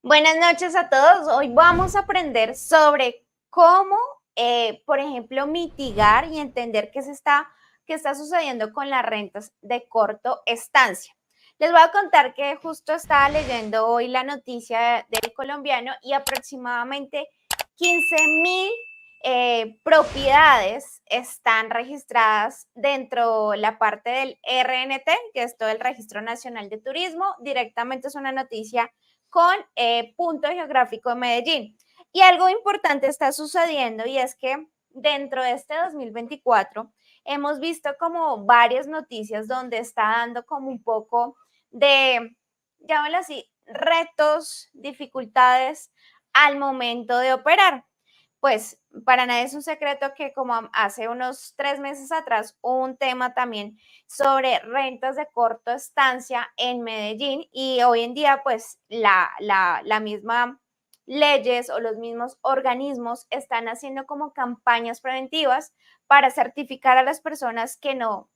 Buenas noches a todos. Hoy vamos a aprender sobre cómo, por ejemplo, mitigar y entender qué está sucediendo con las rentas de corto estancia. Les voy a contar que justo estaba leyendo hoy la noticia del colombiano y aproximadamente 15.000 propiedades están registradas dentro de la parte del RNT, que es todo el Registro Nacional de Turismo. Directamente es una noticia con punto geográfico de Medellín. Y algo importante está sucediendo y es que dentro de este 2024 hemos visto como varias noticias donde está dando como un poco de, llámalo así, retos, dificultades al momento de operar. Pues para nadie es un secreto que como hace unos 3 meses atrás hubo un tema también sobre rentas de corta estancia en Medellín y hoy en día pues la misma leyes o los mismos organismos están haciendo como campañas preventivas para certificar a las personas que no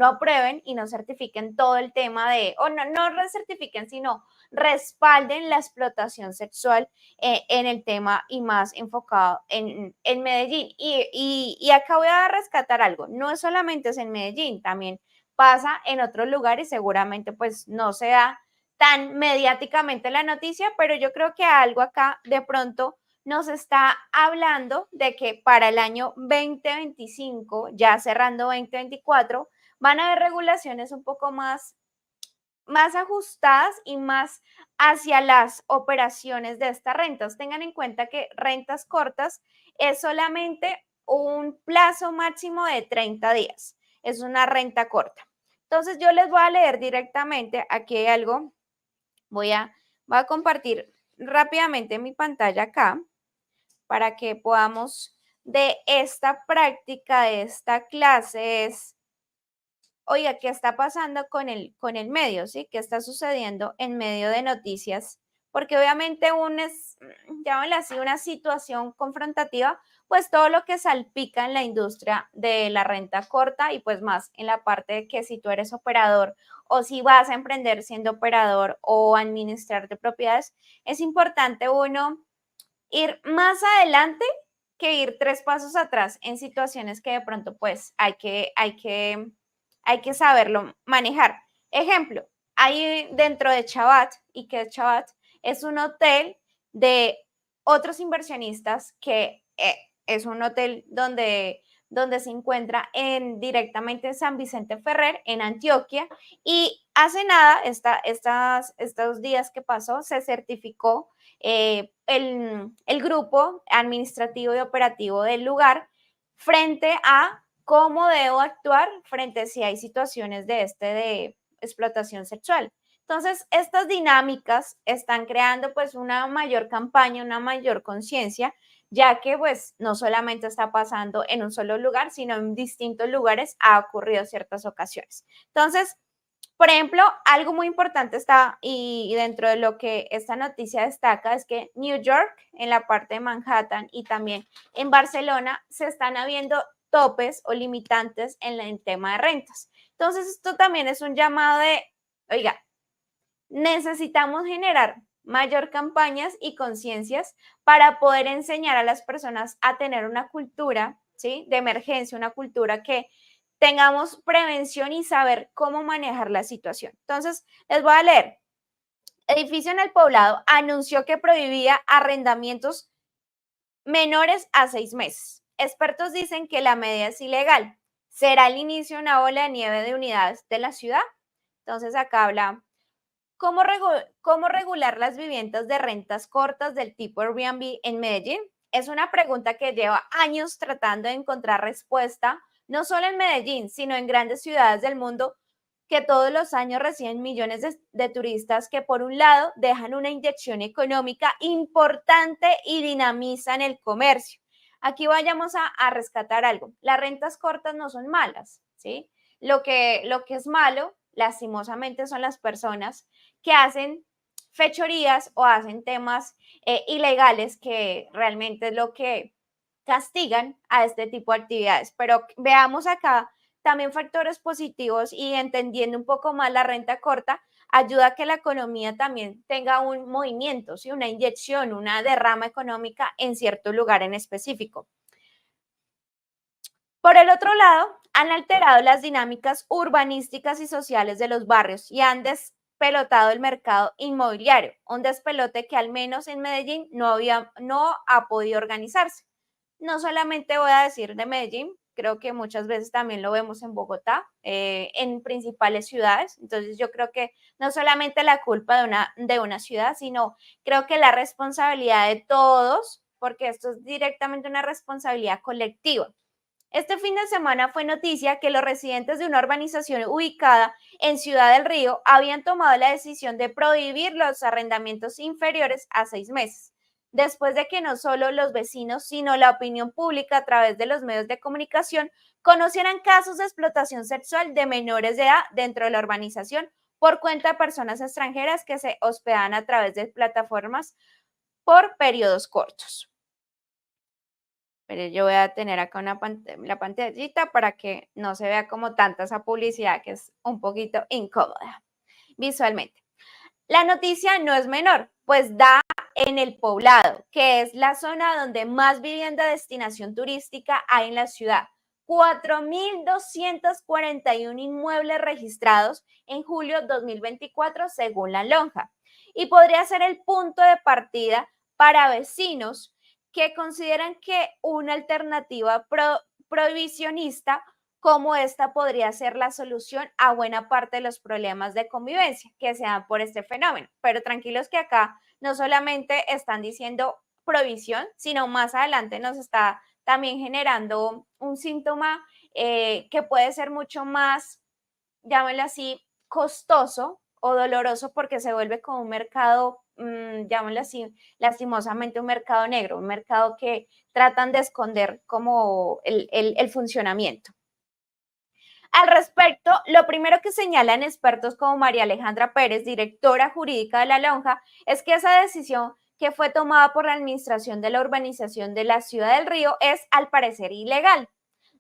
aprueben y no certifiquen todo el tema de, o no recertifiquen, sino respalden la explotación sexual en el tema y más enfocado en Medellín. Y acá voy a rescatar algo, no es solamente es en Medellín, también pasa en otros lugares, seguramente pues no se da tan mediáticamente la noticia, pero yo creo que algo acá de pronto nos está hablando de que para el año 2025, ya cerrando 2024, van a haber regulaciones un poco más ajustadas y más hacia las operaciones de estas rentas. Tengan en cuenta que rentas cortas es solamente un plazo máximo de 30 días. Es una renta corta. Entonces yo les voy a leer directamente, aquí hay algo, voy a, voy a compartir rápidamente mi pantalla acá para que podamos de esta práctica, de esta clase, es oiga, ¿qué está pasando con el medio? ¿Sí? ¿Qué está sucediendo en medio de noticias? Porque obviamente llámale así, una situación confrontativa, pues todo lo que salpica en la industria de la renta corta y pues más en la parte de que si tú eres operador o si vas a emprender siendo operador o administrar de propiedades, es importante uno ir más adelante que ir 3 pasos atrás en situaciones que de pronto pues hay que saberlo manejar. Ejemplo, hay dentro de Chabat, y que Chabat es un hotel de otros inversionistas que es un hotel donde se encuentra directamente en San Vicente Ferrer, en Antioquia, y hace nada, estos días que pasó, se certificó el grupo administrativo y operativo del lugar frente a cómo debo actuar frente a si hay situaciones de explotación sexual. Entonces, estas dinámicas están creando pues una mayor campaña, una mayor conciencia, ya que pues no solamente está pasando en un solo lugar, sino en distintos lugares ha ocurrido ciertas ocasiones. Entonces, por ejemplo, algo muy importante está, y dentro de lo que esta noticia destaca, es que New York, en la parte de Manhattan y también en Barcelona, se están habiendo topes o limitantes en el tema de rentas. Entonces, esto también es un llamado de, oiga, necesitamos generar mayor campañas y conciencias para poder enseñar a las personas a tener una cultura, ¿sí? De emergencia, una cultura que tengamos prevención y saber cómo manejar la situación. Entonces, les voy a leer. Edificio en el Poblado anunció que prohibía arrendamientos menores a 6 meses. Expertos dicen que la medida es ilegal. ¿Será el inicio de una ola de nieve de unidades de la ciudad? Entonces, acá habla ¿cómo regular las viviendas de rentas cortas del tipo Airbnb en Medellín? Es una pregunta que lleva años tratando de encontrar respuesta, no solo en Medellín, sino en grandes ciudades del mundo que todos los años reciben millones de turistas que por un lado dejan una inyección económica importante y dinamizan el comercio. Aquí vayamos a rescatar algo. Las rentas cortas no son malas, ¿sí? Lo que es malo, lastimosamente, son las personas que hacen fechorías o hacen temas ilegales que realmente es lo que castigan a este tipo de actividades. Pero veamos acá también factores positivos y entendiendo un poco más la renta corta, ayuda a que la economía también tenga un movimiento, ¿sí? Una inyección, una derrama económica en cierto lugar en específico. Por el otro lado, han alterado las dinámicas urbanísticas y sociales de los barrios y han despelotado el mercado inmobiliario, un despelote que al menos en Medellín no ha podido organizarse. No solamente voy a decir de Medellín, creo que muchas veces también lo vemos en Bogotá, en principales ciudades. Entonces yo creo que no solamente la culpa de una ciudad, sino creo que la responsabilidad de todos, porque esto es directamente una responsabilidad colectiva. Este fin de semana fue noticia que los residentes de una urbanización ubicada en Ciudad del Río habían tomado la decisión de prohibir los arrendamientos inferiores a 6 meses, después de que no solo los vecinos, sino la opinión pública a través de los medios de comunicación conocieran casos de explotación sexual de menores de edad dentro de la urbanización por cuenta de personas extranjeras que se hospedan a través de plataformas por periodos cortos. Pero yo voy a tener acá la pantallita para que no se vea como tanta esa publicidad que es un poquito incómoda visualmente. La noticia no es menor, pues da en el Poblado, que es la zona donde más vivienda de destinación turística hay en la ciudad. 4.241 inmuebles registrados en julio 2024 según la lonja. Y podría ser el punto de partida para vecinos que consideran que una alternativa prohibicionista como esta podría ser la solución a buena parte de los problemas de convivencia que se dan por este fenómeno. Pero tranquilos que acá no solamente están diciendo prohibición, sino más adelante nos está también generando un síntoma que puede ser mucho más, llámenlo así, costoso o doloroso porque se vuelve como un mercado, llámenlo así, lastimosamente un mercado negro, un mercado que tratan de esconder como el funcionamiento. Al respecto, lo primero que señalan expertos como María Alejandra Pérez, directora jurídica de la Lonja, es que esa decisión que fue tomada por la Administración de la Urbanización de la Ciudad del Río es, al parecer, ilegal.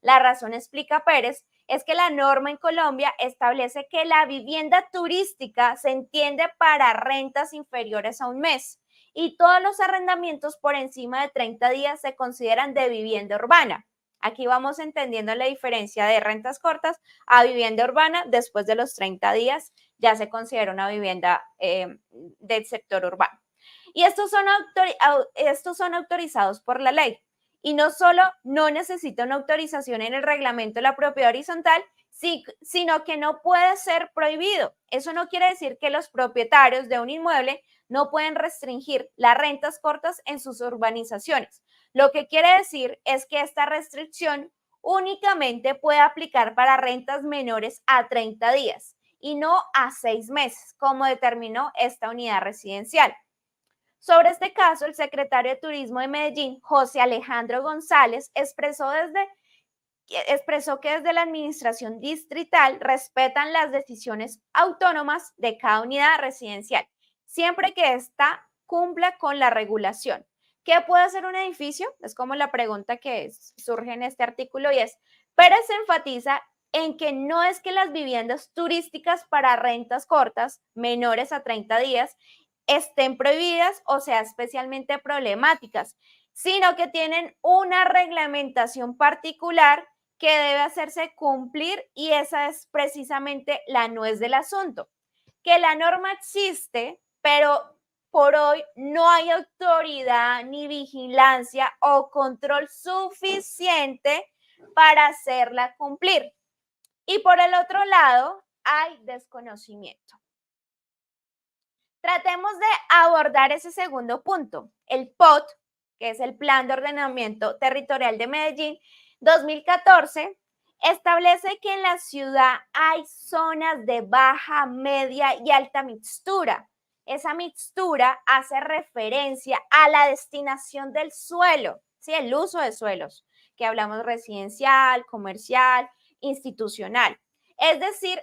La razón, explica Pérez, es que la norma en Colombia establece que la vivienda turística se entiende para rentas inferiores a un mes y todos los arrendamientos por encima de 30 días se consideran de vivienda urbana. Aquí vamos entendiendo la diferencia de rentas cortas a vivienda urbana. Después de los 30 días ya se considera una vivienda del sector urbano. Y estos son autorizados por la ley. Y no solo no necesita una autorización en el reglamento de la propiedad horizontal, sino que no puede ser prohibido. Eso no quiere decir que los propietarios de un inmueble no pueden restringir las rentas cortas en sus urbanizaciones. Lo que quiere decir es que esta restricción únicamente puede aplicar para rentas menores a 30 días y no a 6 meses, como determinó esta unidad residencial. Sobre este caso, el secretario de Turismo de Medellín, José Alejandro González, expresó que desde la administración distrital respetan las decisiones autónomas de cada unidad residencial, siempre que ésta cumpla con la regulación. ¿Qué puede hacer un edificio? Es como la pregunta que surge en este artículo y es, Pérez enfatiza en que no es que las viviendas turísticas para rentas cortas, menores a 30 días, estén prohibidas o sean especialmente problemáticas, sino que tienen una reglamentación particular que debe hacerse cumplir y esa es precisamente la nuez del asunto, que la norma existe, pero por hoy no hay autoridad ni vigilancia o control suficiente para hacerla cumplir. Y por el otro lado, hay desconocimiento. Tratemos de abordar ese segundo punto, el POT, que es el Plan de Ordenamiento Territorial de Medellín 2014, establece que en la ciudad hay zonas de baja, media y alta mixtura. Esa mixtura hace referencia a la destinación del suelo, ¿sí? El uso de suelos, que hablamos residencial, comercial, institucional. Es decir,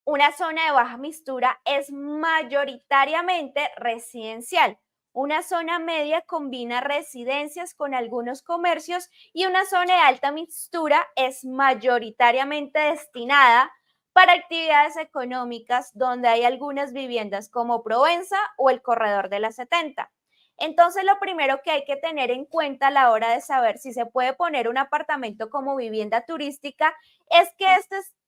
una zona de baja mixtura es mayoritariamente residencial. Una zona media combina residencias con algunos comercios y una zona de alta mixtura es mayoritariamente destinada para actividades económicas donde hay algunas viviendas como Provenza o el Corredor de la 70. Entonces, lo primero que hay que tener en cuenta a la hora de saber si se puede poner un apartamento como vivienda turística es que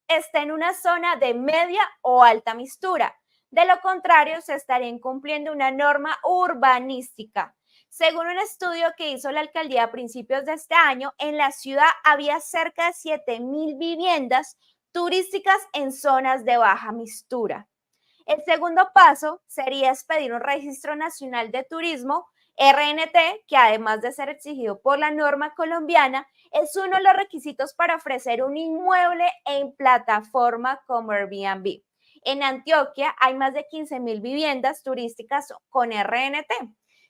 esté en una zona de media o alta mistura. De lo contrario, se estaría incumpliendo una norma urbanística. Según un estudio que hizo la alcaldía a principios de este año, en la ciudad había cerca de 7.000 viviendas turísticas en zonas de baja mistura. El segundo paso sería expedir un registro nacional de turismo, RNT, que además de ser exigido por la norma colombiana, es uno de los requisitos para ofrecer un inmueble en plataforma como Airbnb. En Antioquia hay más de 15.000 viviendas turísticas con RNT.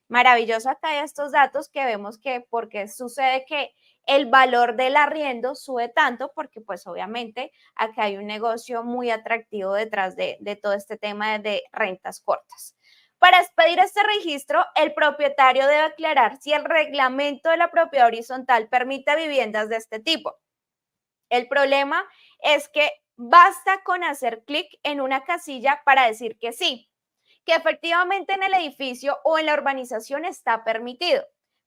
Maravilloso acá hay estos datos que vemos que porque sucede que el valor del arriendo sube tanto porque pues obviamente acá hay un negocio muy atractivo detrás de todo este tema de rentas cortas. Para expedir este registro, el propietario debe aclarar si el reglamento de la propiedad horizontal permite viviendas de este tipo. El problema es que basta con hacer clic en una casilla para decir que sí, que efectivamente en el edificio o en la urbanización está permitido.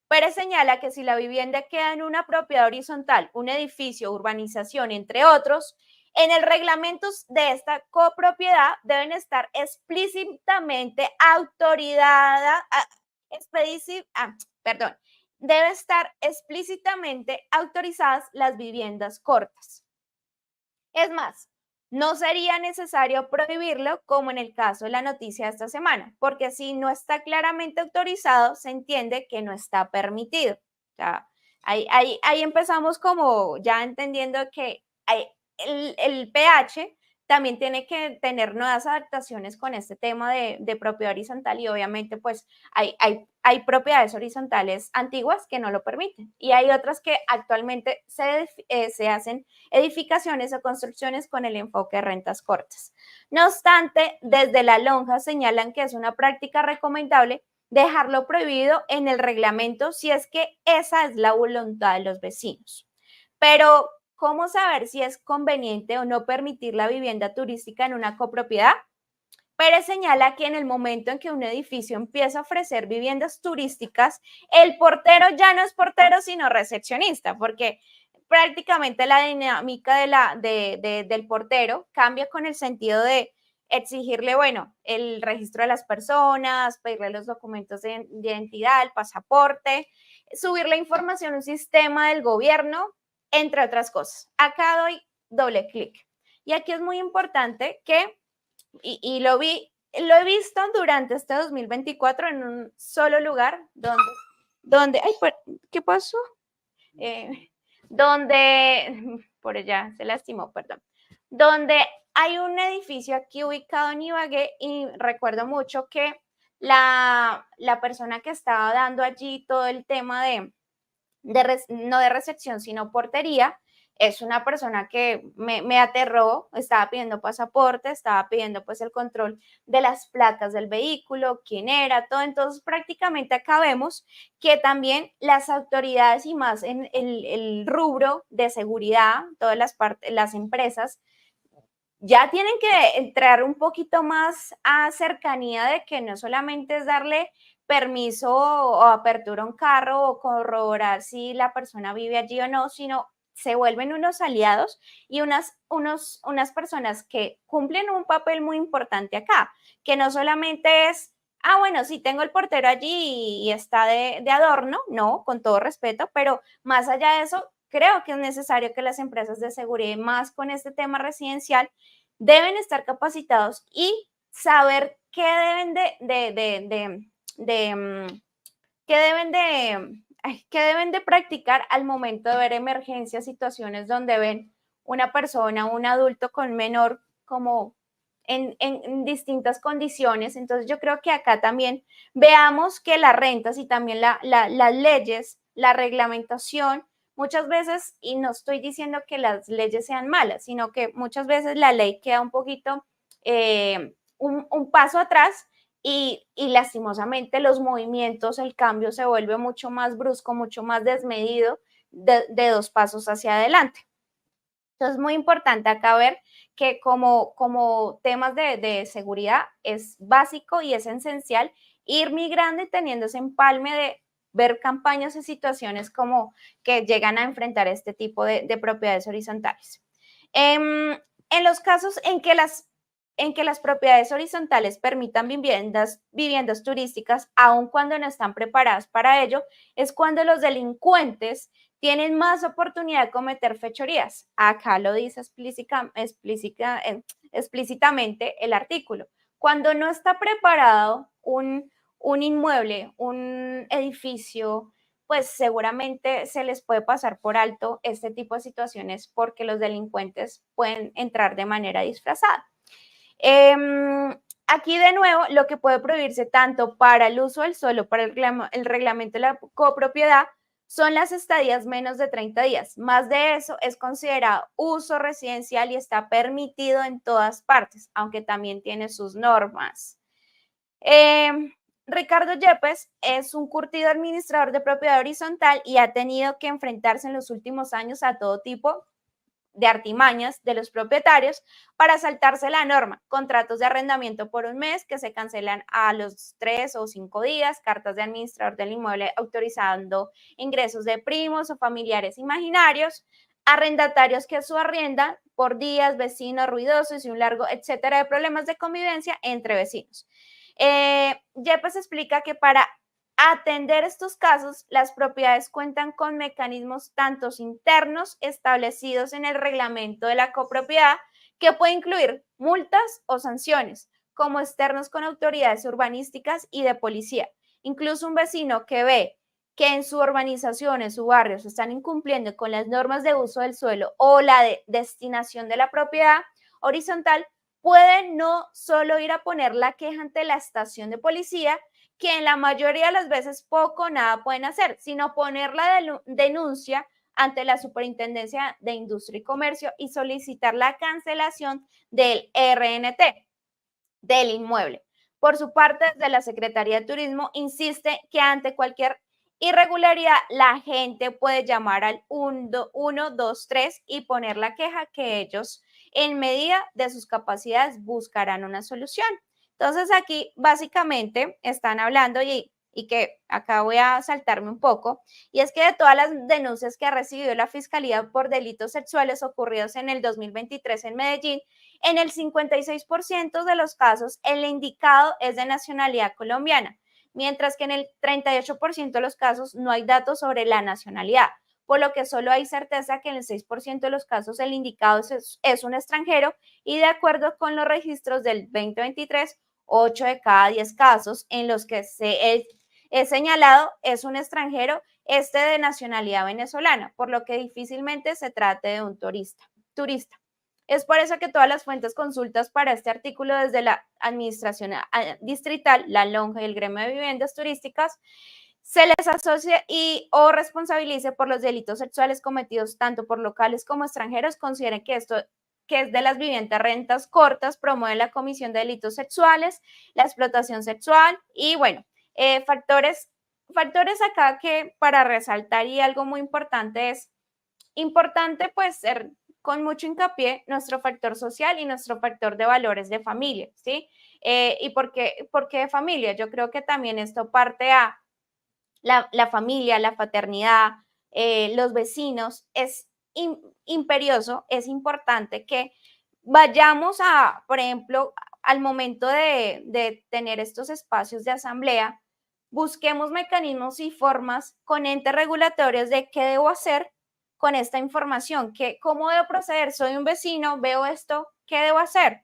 Pero señala que si la vivienda queda en una propiedad horizontal, un edificio, urbanización, entre otros, en el reglamento de esta copropiedad deben estar explícitamente perdón, debe estar explícitamente autorizadas las viviendas cortas. Es más, no sería necesario prohibirlo como en el caso de la noticia de esta semana, porque si no está claramente autorizado, se entiende que no está permitido. O sea, ahí empezamos como ya entendiendo que el pH también tiene que tener nuevas adaptaciones con este tema de propiedad horizontal y obviamente pues hay propiedades horizontales antiguas que no lo permiten y hay otras que actualmente se hacen edificaciones o construcciones con el enfoque de rentas cortas. No obstante, desde la lonja señalan que es una práctica recomendable dejarlo prohibido en el reglamento si es que esa es la voluntad de los vecinos. Pero, ¿cómo saber si es conveniente o no permitir la vivienda turística en una copropiedad? Pérez señala que en el momento en que un edificio empieza a ofrecer viviendas turísticas, el portero ya no es portero, sino recepcionista, porque prácticamente la dinámica del portero cambia con el sentido de exigirle, bueno, el registro de las personas, pedirle los documentos de identidad, el pasaporte, subir la información a un sistema del gobierno, entre otras cosas. Acá doy doble clic. Y aquí es muy importante que y lo he visto durante este 2024 en un solo lugar ay, ¿qué pasó? Eh, por allá se lastimó, perdón, donde hay un edificio aquí ubicado en Ibagué y recuerdo mucho que la persona que estaba dando allí todo el tema no de recepción, sino portería, es una persona que me aterró, estaba pidiendo pasaporte, estaba pidiendo pues el control de las placas del vehículo, quién era, todo. Entonces prácticamente acá vemos que también las autoridades y más en el rubro de seguridad, todas las empresas, ya tienen que entrar un poquito más a cercanía de que no solamente es darle permiso o apertura a un carro o corroborar si la persona vive allí o no, sino se vuelven unos aliados y unas personas que cumplen un papel muy importante acá, que no solamente es, bueno, sí tengo el portero allí y está de adorno, no, con todo respeto, pero más allá de eso, creo que es necesario que las empresas de seguridad, más con este tema residencial, deben estar capacitados y saber qué deben qué deben qué deben de practicar al momento de ver emergencias, situaciones donde ven una persona, un adulto con menor como en distintas condiciones. Entonces yo creo que acá también veamos que las rentas y también las leyes, la reglamentación, muchas veces, y no estoy diciendo que las leyes sean malas, sino que muchas veces la ley queda un poquito, un paso atrás y lastimosamente los movimientos, el cambio se vuelve mucho más brusco, mucho más desmedido de dos pasos hacia adelante. Entonces, es muy importante acá ver que como temas de seguridad es básico y es esencial ir migrando y teniendo ese empalme de ver campañas y situaciones como que llegan a enfrentar este tipo de propiedades horizontales. En los casos en que las propiedades horizontales permitan viviendas turísticas, aun cuando no están preparadas para ello, es cuando los delincuentes tienen más oportunidad de cometer fechorías. Acá lo dice explícitamente el artículo. Cuando no está preparado un inmueble, un edificio, pues seguramente se les puede pasar por alto este tipo de situaciones porque los delincuentes pueden entrar de manera disfrazada. Aquí de nuevo, lo que puede prohibirse tanto para el uso del suelo, para el reglamento de la copropiedad, son las estadías menos de 30 días. Más de eso es considerado uso residencial y está permitido en todas partes, aunque también tiene sus normas. Ricardo Yepes es un curtido administrador de propiedad horizontal y ha tenido que enfrentarse en los últimos años a todo tipo de artimañas de los propietarios para saltarse la norma, contratos de arrendamiento por un mes que se cancelan a los 3 o 5 días, cartas de administrador del inmueble autorizando ingresos de primos o familiares imaginarios, arrendatarios que subarriendan por días, vecinos ruidosos y un largo etcétera de problemas de convivencia entre vecinos. Yepes explica que para atender estos casos, las propiedades cuentan con mecanismos tanto internos establecidos en el reglamento de la copropiedad, que puede incluir multas o sanciones, como externos con autoridades urbanísticas y de policía. Incluso un vecino que ve que en su urbanización, en su barrio, se están incumpliendo con las normas de uso del suelo o la destinación de la propiedad horizontal, puede no solo ir a poner la queja ante la estación de policía, que en la mayoría de las veces poco o nada pueden hacer, sino poner la denuncia ante la Superintendencia de Industria y Comercio y solicitar la cancelación del RNT del inmueble. Por su parte, desde la Secretaría de Turismo insiste que ante cualquier irregularidad, la gente puede llamar al 123 y poner la queja que ellos, en medida de sus capacidades, buscarán una solución. Entonces, aquí básicamente están hablando y que acá voy a saltarme un poco, y es que de todas las denuncias que ha recibido la Fiscalía por delitos sexuales ocurridos en el 2023 en Medellín, en el 56% de los casos el indicado es de nacionalidad colombiana, mientras que en el 38% de los casos no hay datos sobre la nacionalidad, por lo que solo hay certeza que en el 6% de los casos el indicado es un extranjero y de acuerdo con los registros del 2023, 8 de cada 10 casos en los que es señalado es un extranjero, de nacionalidad venezolana, por lo que difícilmente se trate de un turista. Es por eso que todas las fuentes consultas para este artículo desde la administración distrital, la lonja y el gremio de viviendas turísticas se les asocie y o responsabilice por los delitos sexuales cometidos tanto por locales como extranjeros, consideren que esto que es de las viviendas rentas cortas, promueve la comisión de delitos sexuales, la explotación sexual y bueno, factores acá que para resaltar y algo muy importante es importante pues ser con mucho hincapié nuestro factor social y nuestro factor de valores de familia, ¿sí? ¿Y por qué de familia? Yo creo que también esto parte a la familia, la paternidad, los vecinos, es imperioso, es importante que vayamos a, por ejemplo, al momento de tener estos espacios de asamblea, busquemos mecanismos y formas con entes regulatorios de qué debo hacer con esta información, cómo debo proceder, soy un vecino, veo esto, ¿qué debo hacer?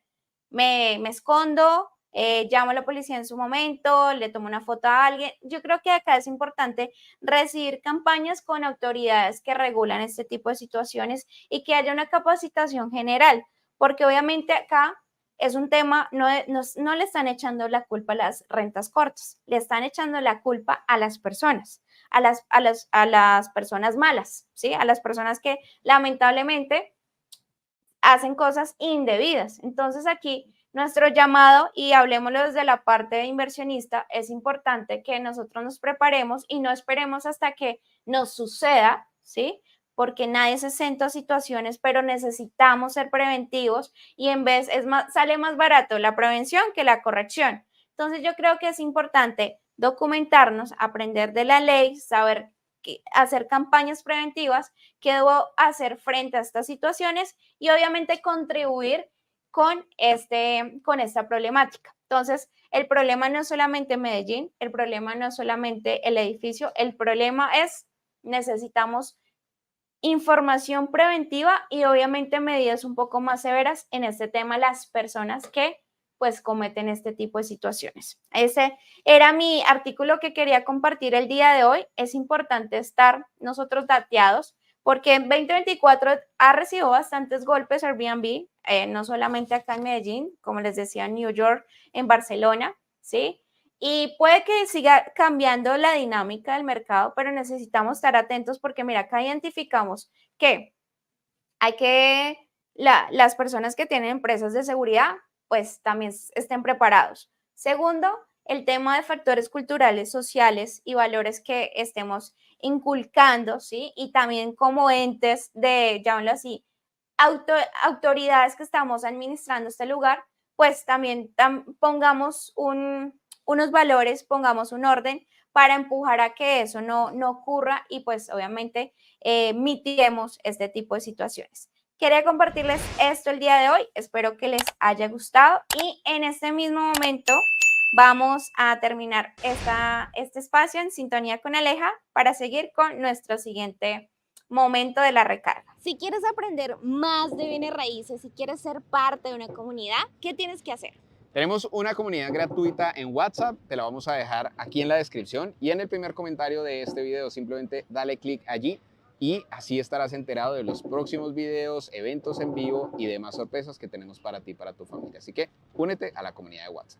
Me escondo, llamo a la policía en su momento, le tomo una foto a alguien. Yo creo que acá es importante recibir campañas con autoridades que regulan este tipo de situaciones y que haya una capacitación general, porque obviamente acá es un tema, no le están echando la culpa a las rentas cortas, le están echando la culpa a las personas, a las personas malas, ¿sí? A las personas que lamentablemente hacen cosas indebidas. Entonces aquí nuestro llamado, y hablemoslo desde la parte de inversionista, es importante que nosotros nos preparemos y no esperemos hasta que nos suceda, ¿sí? porque nadie se exento a situaciones, pero necesitamos ser preventivos y en vez sale más barato la prevención que la corrección. Entonces yo creo que es importante documentarnos, aprender de la ley, saber hacer campañas preventivas, qué debo hacer frente a estas situaciones y obviamente contribuir con esta problemática. Entonces, el problema no es solamente Medellín, el problema no es solamente el edificio, el problema es necesitamos información preventiva y obviamente medidas un poco más severas en este tema las personas que pues cometen este tipo de situaciones. Ese era mi artículo que quería compartir el día de hoy. Es importante estar nosotros dateados porque en 2024 ha recibido bastantes golpes Airbnb, no solamente acá en Medellín, como les decía, en New York, en Barcelona, ¿sí? Y puede que siga cambiando la dinámica del mercado, pero necesitamos estar atentos porque mira, acá identificamos que hay que, las personas que tienen empresas de seguridad, pues también estén preparados. Segundo, el tema de factores culturales, sociales y valores que estemos inculcando, ¿sí? Y también como entes de, llámalo así, autoridades que estamos administrando este lugar, pues también pongamos unos valores, pongamos un orden para empujar a que eso no ocurra y pues obviamente mitiguemos este tipo de situaciones. Quería compartirles esto el día de hoy, espero que les haya gustado y en este mismo momento vamos a terminar este espacio en sintonía con Aleja para seguir con nuestro siguiente momento de la recarga. Si quieres aprender más de bienes raíces, si quieres ser parte de una comunidad, ¿qué tienes que hacer? Tenemos una comunidad gratuita en WhatsApp, te la vamos a dejar aquí en la descripción y en el primer comentario de este video simplemente dale clic allí y así estarás enterado de los próximos videos, eventos en vivo y demás sorpresas que tenemos para ti y para tu familia. Así que únete a la comunidad de WhatsApp.